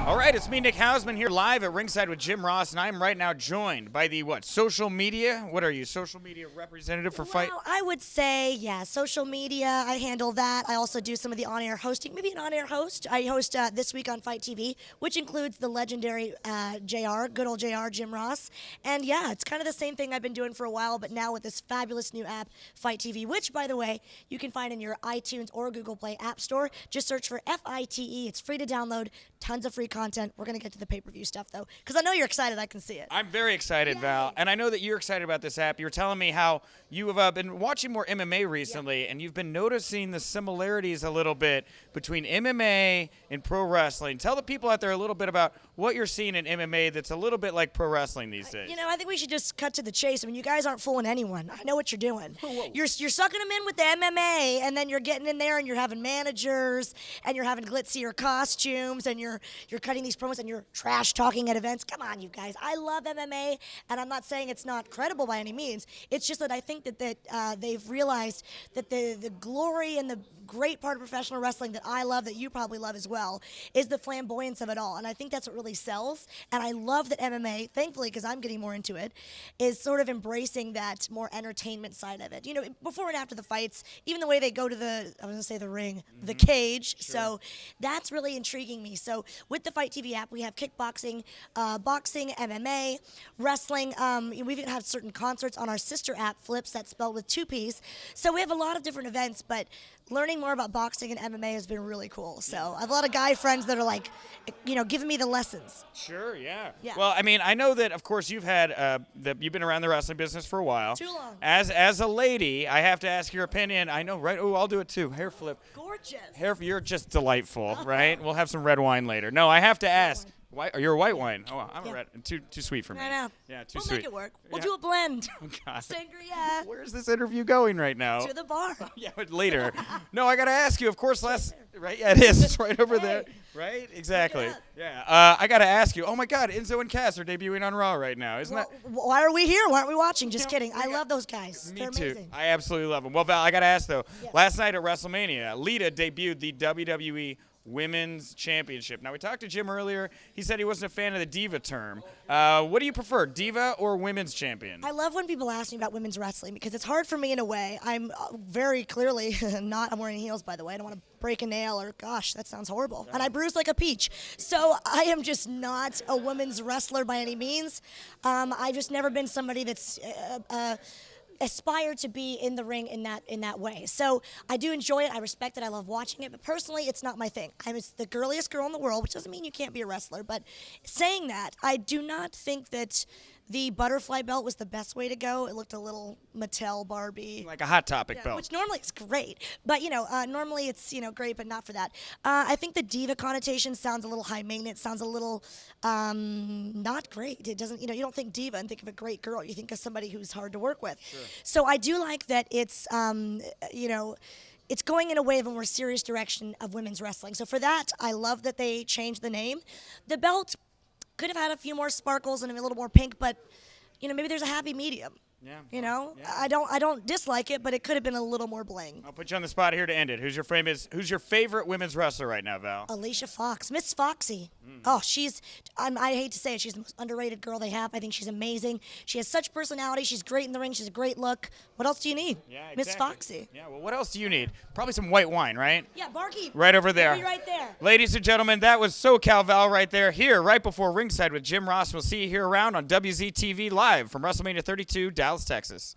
All right, it's me, Nick Hausman, here live at Ringside with Jim Ross, and I'm right now joined by the, social media? What are you, social media representative for FITE? Well, I would say, yeah, social media, I handle that. I also do some of the on-air hosting, maybe an on-air host. I host This Week on FITE TV, which includes the legendary JR, good old JR, Jim Ross. And yeah, it's kind of the same thing I've been doing for a while, but now with this fabulous new app, FITE TV, which, by the way, you can find in your iTunes or Google Play App Store. Just search for FITE. It's free to download, tons of free content. We're going to get to the pay-per-view stuff, though, because I know you're excited. I can see it. I'm very excited, Val, and I know that you're excited about this app. You were telling me how you have been watching more MMA recently, and you've been noticing the similarities a little bit between MMA and pro wrestling. Tell the people out there a little bit about what you're seeing in MMA that's a little bit like pro wrestling these days. You know, I think we should just cut to the chase. I mean, you guys aren't fooling anyone. I know what you're doing. You're sucking them in with the MMA, and then you're getting in there and you're having managers, and you're having glitzier costumes, and you're cutting these promos, and you're trash talking at events. Come on, you guys. I love MMA, and I'm not saying it's not credible by any means. It's just that I think that they've realized that the glory and the great part of professional wrestling that I love, that you probably love as well, is the flamboyance of it all. And I think that's what really sells. And I love that MMA, thankfully, because I'm getting more into it, is sort of embracing that more entertainment side of it. You know, before and after the fights, even the way they go to the, I was going to say the ring, the cage. Sure. So that's really intriguing me. So with the FITE TV app, we have kickboxing, boxing, MMA, wrestling. We even have certain concerts on our sister app, Flips, that's spelled with 2 P's. So we have a lot of different events, but learning more about boxing and MMA has been really cool. So I have a lot of guy friends that are like, you know, giving me the lessons. Sure, yeah. Well, I mean, I know that, of course, you've had you've been around the wrestling business for a while. Too long. As a lady, I have to ask your opinion. I know, right? Oh, I'll do it too. Hair flip. Gorgeous. You're just delightful, right? We'll have some red wine later. No, I have to ask. You're a white wine. Oh, I'm a red. Too sweet for me. I know. Yeah, too we'll sweet. Make it work. We'll do a blend. Oh, God. Sangria. Where's this interview going right now? To the bar. Yeah, but later. No, I got to ask you, of course, right? Yeah, it is. It's right over there. Right? Exactly. Yeah. I got to ask you. Oh, my God. Enzo and Cass are debuting on Raw right now. Isn't that? Why are we here? Why aren't we watching? Just kidding. I love those guys. Me They're too. amazing. I absolutely love them. Well, Val, I got to ask, though. Yeah. Last night at WrestleMania, Lita debuted the WWE Women's Championship. Now, we talked to Jim earlier. He said he wasn't a fan of the diva term. What do you prefer, diva or women's champion? I love when people ask me about women's wrestling because it's hard for me in a way. I'm very clearly not, I'm wearing heels, by the way. I don't want to break a nail or, gosh, that sounds horrible. And I bruise like a peach. So I am just not a women's wrestler by any means. I've just never been somebody that's aspire to be in the ring in that way. So I do enjoy it. I respect it. I love watching it. But personally, it's not my thing. I'm the girliest girl in the world, which doesn't mean you can't be a wrestler. But saying that, I do not think that the butterfly belt was the best way to go. It looked a little Mattel Barbie. Like a Hot Topic belt. Which normally is great. But, you know, normally it's, you know, great, but not for that. I think the diva connotation sounds a little high maintenance, sounds a little not great. It doesn't, you know, you don't think diva and think of a great girl. You think of somebody who's hard to work with. Sure. So I do like that it's, you know, it's going in a way of a more serious direction of women's wrestling. So for that, I love that they changed the name. The belt could have had a few more sparkles and a little more pink, but you know, maybe there's a happy medium. Yeah. You know, yeah. I don't dislike it, but it could have been a little more bling. I'll put you on the spot here to end it. Who's your favorite women's wrestler right now, Val? Alicia Fox, Miss Foxy. Oh, I hate to say it, she's the most underrated girl they have. I think she's amazing. She has such personality. She's great in the ring. She's a great look. What else do you need? Yeah, exactly. Miss Foxy. Yeah, well, what else do you need? Probably some white wine, right? Yeah, Barkeep. Right over there. Right there. Ladies and gentlemen, that was SoCal Val right there, here, right before Ringside with Jim Ross. We'll see you here around on WZTV Live from WrestleMania 32, Dallas, Texas.